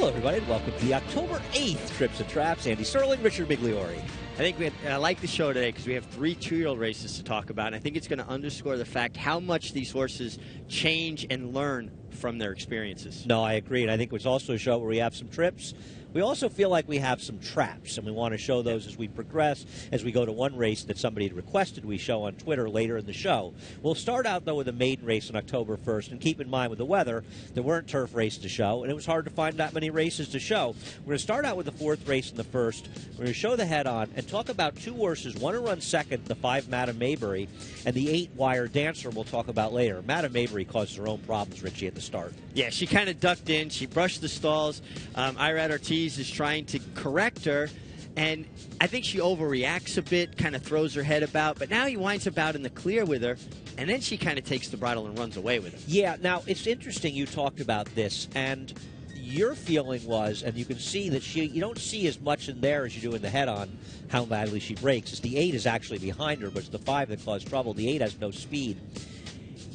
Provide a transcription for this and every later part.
Hello, everybody, and welcome to the October 8th Trips and Traps. Andy Serling, Richard Migliore. I think I like the show today because we have 3 two-year-old races to talk about, and I think it's going to underscore the fact how much these horses change and learn from their experiences. No, I agree, and I think it's also a show where we have some trips. We also feel like we have some traps, and we want to show those as we progress, as we go to one race that somebody had requested we show on Twitter later in the show. We'll start out, though, with a maiden race on October 1st, and keep in mind with the weather, there weren't turf races to show, and it was hard to find that many races to show. We're going to start out with the 4th race in the 1st. We're going to show the head-on and talk about 2 horses, one who runs second, the 5 Madame Maybury, and the 8 Wire Dancer we'll talk about later. Madame Maybury caused her own problems, Richie, at the start. Yeah, she kind of ducked in. She brushed the stalls. Irad Ortiz is trying to correct her, and I think she overreacts a bit, kind of throws her head about, but now he winds up out in the clear with her, and then she kind of takes the bridle and runs away with it. Yeah, now, it's interesting you talked about this, and your feeling was, and you can see that you don't see as much in there as you do in the head-on, how badly she breaks. It's the 8 is actually behind her, but it's the 5 that caused trouble. The 8 has no speed.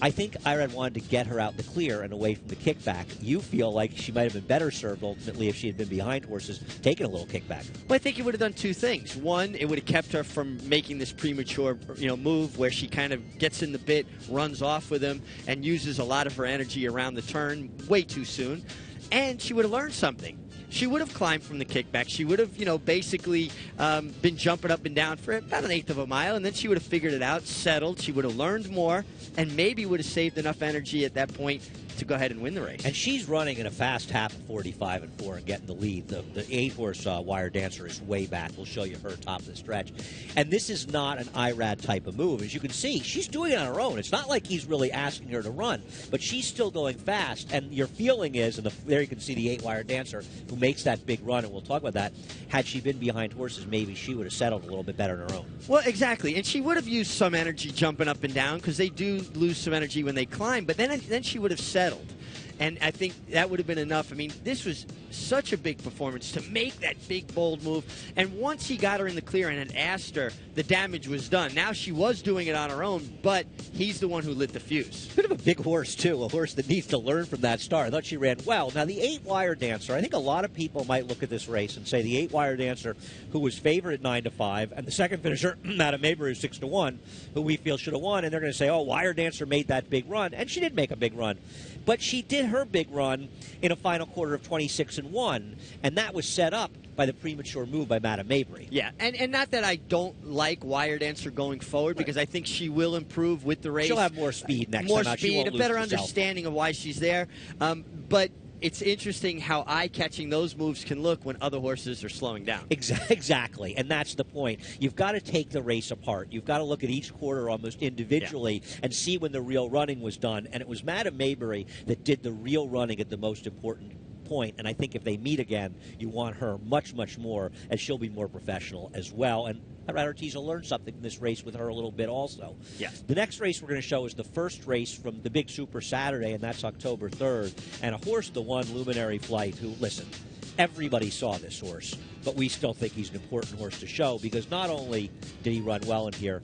I think Irad wanted to get her out in the clear and away from the kickback. You feel like she might have been better served ultimately if she had been behind horses, taking a little kickback. Well, I think it would have done 2 things. One, it would have kept her from making this premature, move where she kind of gets in the bit, runs off with him, and uses a lot of her energy around the turn way too soon. And she would have learned something. She would have climbed from the kickback. She would have, basically been jumping up and down for about 1/8 of a mile, and then she would have figured it out, settled. She would have learned more, and maybe would have saved enough energy at that point to go ahead and win the race. And she's running in a fast half of 45 and 4 and getting the lead. The 8-horse Wire Dancer is way back. We'll show you her top of the stretch. And this is not an Irad type of move. As you can see, she's doing it on her own. It's not like he's really asking her to run, but she's still going fast. And your feeling is, and there you can see the 8 Wire Dancer who makes that big run, and we'll talk about that. Had she been behind horses, maybe she would have settled a little bit better on her own. Well, exactly. And she would have used some energy jumping up and down because they do lose some energy when they climb, but then she would have settled. And I think that would have been enough. I mean, this was such a big performance to make that big, bold move. And once he got her in the clear and had asked her, the damage was done. Now she was doing it on her own, but he's the one who lit the fuse. Bit of a big horse, too, a horse that needs to learn from that start. I thought she ran well. Now, the 8 Wire Dancer, I think a lot of people might look at this race and say the 8 Wire Dancer, who was favored at 9-5, and the second finisher, Madame Maybury, 6-1, who we feel should have won, and they're going to say, oh, Wire Dancer made that big run, and she did make a big run. But she did her big run in a final quarter of 26-1, and that was set up by the premature move by Madame Maybury. Yeah, and not that I don't like Wire Dancer going forward, because I think she will improve with the race. She'll have more speed next time out. More speed, a better understanding of why she's there. But it's interesting how eye-catching those moves can look when other horses are slowing down. Exactly, and that's the point. You've got to take the race apart. You've got to look at each quarter almost individually and see when the real running was done. And it was Madame Maybury that did the real running at the most important point, and I think if they meet again, you want her much, much more, as she'll be more professional as well. And Irad Ortiz will learn something in this race with her a little bit also. Yeah. The next race we're going to show is the first race from the Big Super Saturday, and that's October 3rd. And a horse, the one, Luminary Flight, who, listen, everybody saw this horse, but we still think he's an important horse to show, because not only did he run well in here,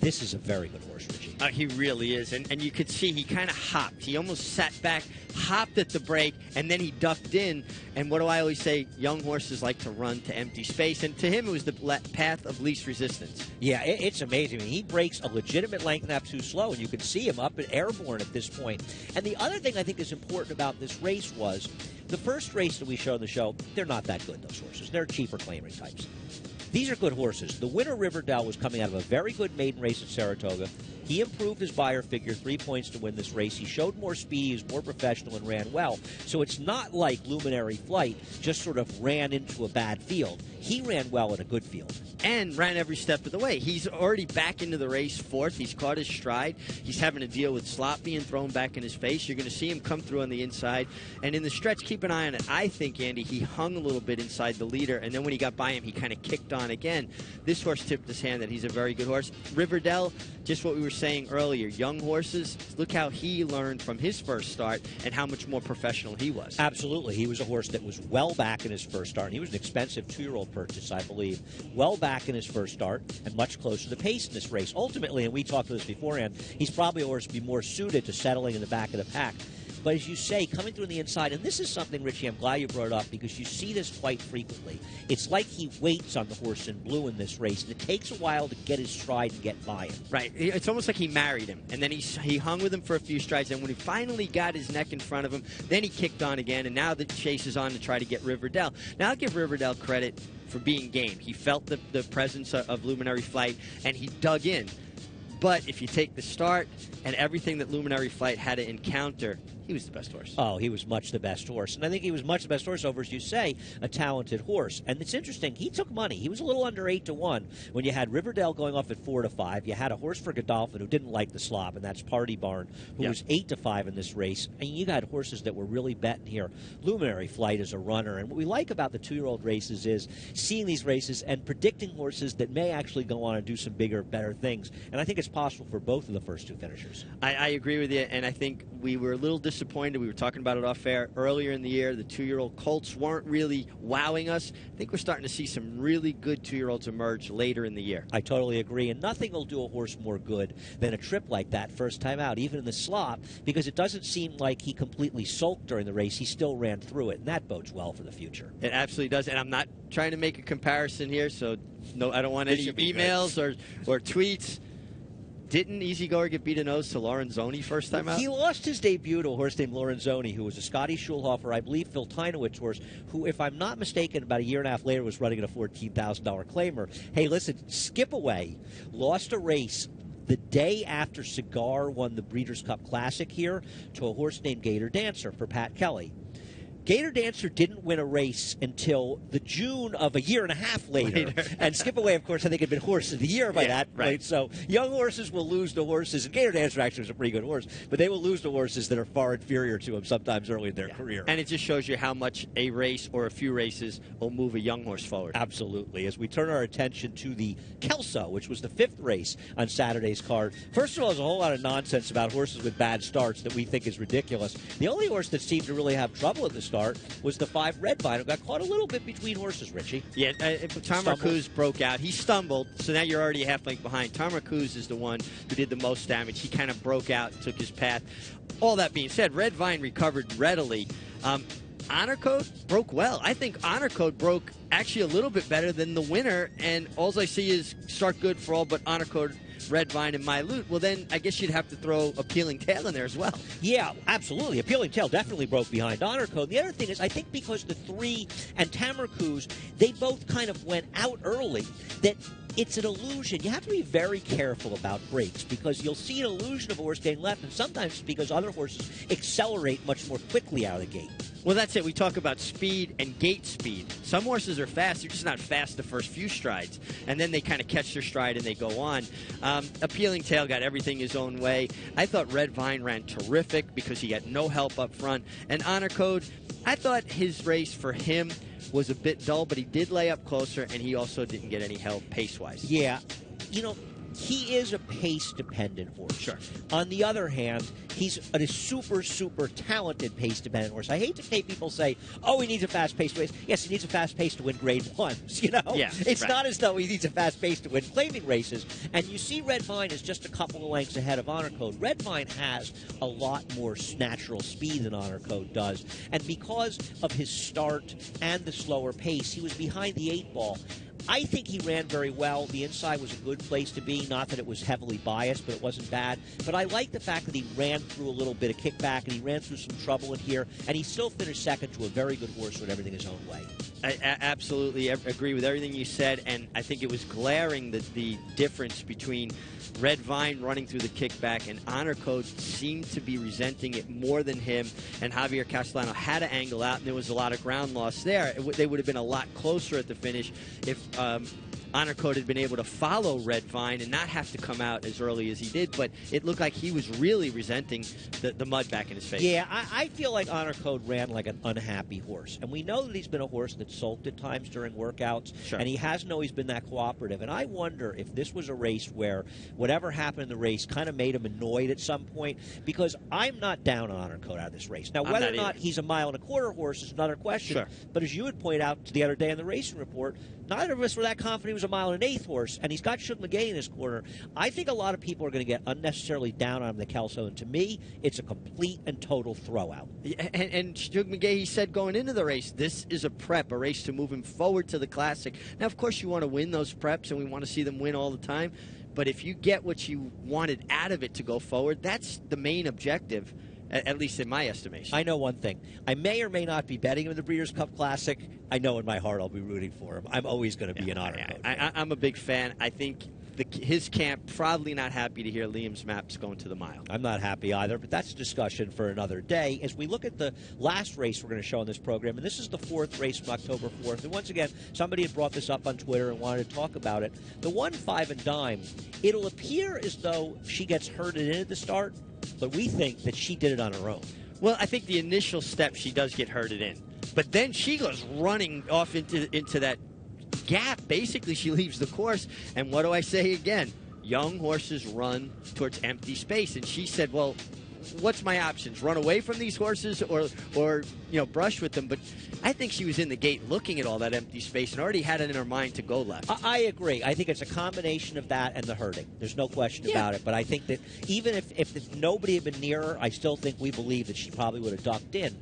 this is a very good horse, Richie. He really is. And you could see he kind of hopped. He almost sat back, hopped at the break, and then he ducked in. And what do I always say? Young horses like to run to empty space. And to him, it was the path of least resistance. Yeah, it's amazing. I mean, he breaks a legitimate length and a half too slow, and you can see him up at airborne at this point. And the other thing I think is important about this race was the first race that we showed on the show, they're not that good, those horses. They're cheaper claiming types. These are good horses. The winner, Riverdale, was coming out of a very good maiden race at Saratoga. He improved his buyer figure 3 points to win this race. He showed more speed, he was more professional, and ran well. So it's not like Luminary Flight just sort of ran into a bad field. He ran well in a good field. And ran every step of the way. He's already back into the race 4th. He's caught his stride. He's having to deal with slop being thrown back in his face. You're going to see him come through on the inside. And in the stretch, keep an eye on it. I think, Andy, he hung a little bit inside the leader, and then when he got by him, he kind of kicked on again. This horse tipped his hand that he's a very good horse. Riverdale, just what we were saying earlier, young horses, look how he learned from his first start and how much more professional he was. Absolutely. He was a horse that was well back in his first start, and he was an expensive 2-year-old purchase, I believe. Well back in his first start and much closer to the pace in this race. Ultimately, and we talked about this beforehand, he's probably a horse to be more suited to settling in the back of the pack. But as you say, coming through the inside, and this is something, Richie, I'm glad you brought it up because you see this quite frequently. It's like he waits on the horse in blue in this race, and it takes a while to get his stride and get by him. Right. It's almost like he married him, and then he hung with him for a few strides, and when he finally got his neck in front of him, then he kicked on again, and now the chase is on to try to get Riverdale. Now, I'll give Riverdale credit for being game. He felt the presence of Luminary Flight, and he dug in. But if you take the start and everything that Luminary Flight had to encounter, he was the best horse. Oh, he was much the best horse. And I think he was much the best horse over, as you say, a talented horse. And it's interesting, he took money. He was a little under 8-1 when you had Riverdale going off at 4-5. You had a horse for Godolphin who didn't like the slop, and that's Party Barn, who was 8-5 in this race. And you got horses that were really betting here. Luminary Flight is a runner. And what we like about the 2-year-old races is seeing these races and predicting horses that may actually go on and do some bigger, better things. And I think it's possible for both of the first two finishers. I agree with you, and I think we were a little disappointed. We were talking about it off air earlier in the year. The 2-year-old colts weren't really wowing us. I think we're starting to see some really good 2-year-olds emerge later in the year. I totally agree, and nothing will do a horse more good than a trip like that first time out, even in the slop, because it doesn't seem like he completely sulked during the race. He still ran through it, and that bodes well for the future. It absolutely does, and I'm not trying to make a comparison here, so no, I don't want any emails or tweets. Didn't Easygoer get beat a nose to Lorenzoni first time out? He lost his debut to a horse named Lorenzoni, who was a Scotty Schulhofer, I believe Phil Tynowitz horse, who, if I'm not mistaken, about a year and a half later was running at a $14,000 claimer. Hey, listen, Skip Away lost a race the day after Cigar won the Breeders' Cup Classic here to a horse named Gator Dancer for Pat Kelly. Gator Dancer didn't win a race until the June of a year and a half later. And Skip Away, of course, I think had been horse of the year by that point. Right. So young horses will lose to horses, and Gator Dancer actually was a pretty good horse, but they will lose to horses that are far inferior to them sometimes early in their career. And it just shows you how much a race or a few races will move a young horse forward. Absolutely. As we turn our attention to the Kelso, which was the 5th race on Saturday's card. First of all, there's a whole lot of nonsense about horses with bad starts that we think is ridiculous. The only horse that seemed to really have trouble at the start was the 5 Red Vine, who got caught a little bit between horses, Richie. Yeah, Tom Marcuse broke out. He stumbled, so now you're already a half length behind. Tom Marcuse is the one who did the most damage. He kind of broke out and took his path. All that being said, Red Vine recovered readily. Honor Code broke well. I think Honor Code broke actually a little bit better than the winner, and all I see is start good for all but Honor Code, Red Vine, and My Loot. Well, then I guess you'd have to throw Appealing Tail in there as well. Yeah, absolutely. Appealing Tail definitely broke behind Honor Code. The other thing is, I think because the 3 and Tamarcuz, they both kind of went out early, that it's an illusion. You have to be very careful about breaks because you'll see an illusion of a horse getting left, and sometimes it's because other horses accelerate much more quickly out of the gate. Well, that's it. We talk about speed and gate speed. Some horses are fast. They're just not fast the first few strides. And then they kind of catch their stride and they go on. Appealing Tail got everything his own way. I thought Red Vine ran terrific because he got no help up front. And Honor Code, I thought his race for him was a bit dull, but he did lay up closer, and he also didn't get any help pace-wise. Yeah. You know, he is a pace-dependent horse. Sure. On the other hand, he's a super, super talented pace-dependent horse. I hate to hear people say, oh, he needs a fast pace to race. Yes, he needs a fast pace to win Grade 1s, you know? Yeah, it's not as though he needs a fast pace to win claiming races. And you see Red Vine is just a couple of lengths ahead of Honor Code. Red Vine has a lot more natural speed than Honor Code does. And because of his start and the slower pace, he was behind the 8 ball. I think he ran very well. The inside was a good place to be. Not that it was heavily biased, but it wasn't bad. But I like the fact that he ran through a little bit of kickback, and he ran through some trouble in here, and he still finished second to a very good horse with everything his own way. I absolutely agree with everything you said, and I think it was glaring that the difference between Red Vine running through the kickback and Honor Code seemed to be resenting it more than him, and Javier Castellano had to angle out, and there was a lot of ground loss there. They would have been a lot closer at the finish if Honor Code had been able to follow Red Vine and not have to come out as early as he did, but it looked like he was really resenting the mud back in his face. Yeah, I feel like Honor Code ran like an unhappy horse, and we know that he's been a horse that sulked at times during workouts, sure, and he hasn't always been that cooperative, and I wonder if this was a race where whatever happened in the race kind of made him annoyed at some point, because I'm not down on Honor Code out of this race. Now, whether or not he's a 1.25 mile horse is another question, sure, but as you would point out the other day in the racing report, Neither of us were that confident he was a mile and an eighth horse, and he's got Shug McGay in his corner. I think a lot of people are going to get unnecessarily down on him, the Kelso, and to me, it's a complete and total throwout. And Shug McGay, he said going into the race, this is a prep, a race to move him forward to the Classic. Now, of course, you want to win those preps, and we want to see them win all the time. But if you get what you wanted out of it to go forward, that's the main objective, at least in my estimation. I know one thing. I may or may not be betting him in the Breeders' Cup Classic. I know in my heart I'll be rooting for him. I'm always going to be an honor coach. I'm a big fan. I think his camp probably not happy to hear Liam's Maps going to the mile. I'm not happy either, but that's a discussion for another day. As we look at the last race we're going to show on this program, and this is the 4th race from October 4th, and once again, somebody had brought this up on Twitter and wanted to talk about it. The 1, 5, and dime, it'll appear as though she gets herded in at the start, but we think that she did it on her own. Well, I think the initial step she does get herded in, but then she goes running off into that gap. Basically, she leaves the course, and what do I say again? Young horses run towards empty space, and she said, well, what's my options? Run away from these horses or brush with them? But I think she was in the gate looking at all that empty space and already had it in her mind to go left. I agree. I think it's a combination of that and the herding. There's no question about it. But I think that even if nobody had been near her, I still think we believe that she probably would have ducked in.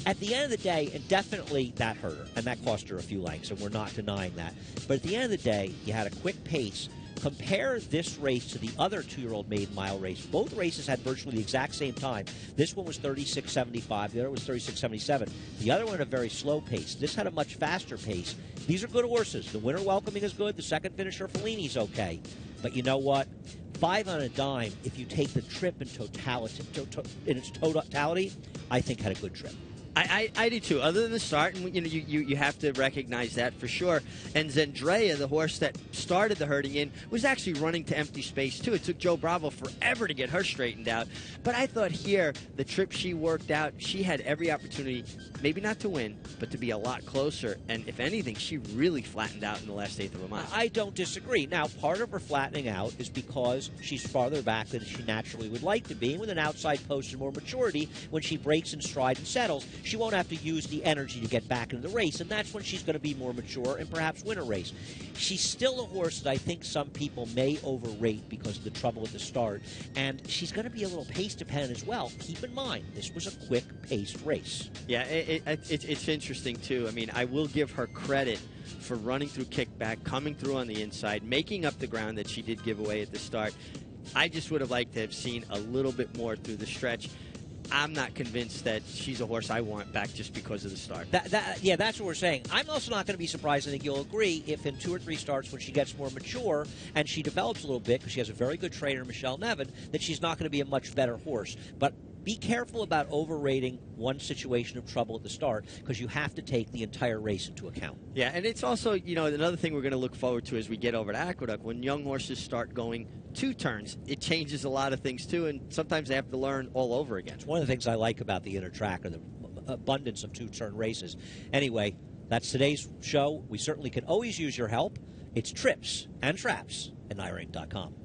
At the end of the day, and definitely that hurt her, and that cost her a few lengths, and we're not denying that. But at the end of the day, you had a quick pace. Compare this race to the other 2-year-old maiden mile race. Both races had virtually the exact same time. This one was 36.75. The other was 36.77. The other one had a very slow pace. This had a much faster pace. These are good horses. The winner welcoming is good. The second finisher, Fellini's okay. But you know what? 5 on a dime, if you take the trip in its totality, I think had a good trip. I do too. Other than the start, and you have to recognize that for sure. And Zendrea, the horse that started the herding in, was actually running to empty space too. It took Joe Bravo forever to get her straightened out. But I thought here, the trip she worked out, she had every opportunity, maybe not to win, but to be a lot closer. And if anything, she really flattened out in the last eighth of a mile. I don't disagree. Now, part of her flattening out is because she's farther back than she naturally would like to be. And with an outside post and more maturity, when she breaks in stride and settles, she won't have to use the energy to get back into the race, and that's when she's going to be more mature and perhaps win a race. She's still a horse that I think some people may overrate because of the trouble at the start, and she's going to be a little pace dependent as well. Keep in mind, this was a quick-paced race. Yeah, it's interesting, too. I mean, I will give her credit for running through kickback, coming through on the inside, making up the ground that she did give away at the start. I just would have liked to have seen a little bit more through the stretch. I'm not convinced that she's a horse I want back just because of the start. Yeah, that's what we're saying. I'm also not going to be surprised, I think you'll agree, if in 2 or 3 starts when she gets more mature and she develops a little bit, because she has a very good trainer, Michelle Nevin, that she's not going to be a much better horse. But be careful about overrating one situation of trouble at the start, because you have to take the entire race into account. Yeah, and it's also, another thing we're going to look forward to as we get over to Aqueduct. When young horses start going 2 turns, it changes a lot of things too, and sometimes they have to learn all over again. It's one of the things I like about the inner track, or the abundance of 2-turn races. Anyway, that's today's show. We certainly can always use your help. It's trips and traps at NYRank.com.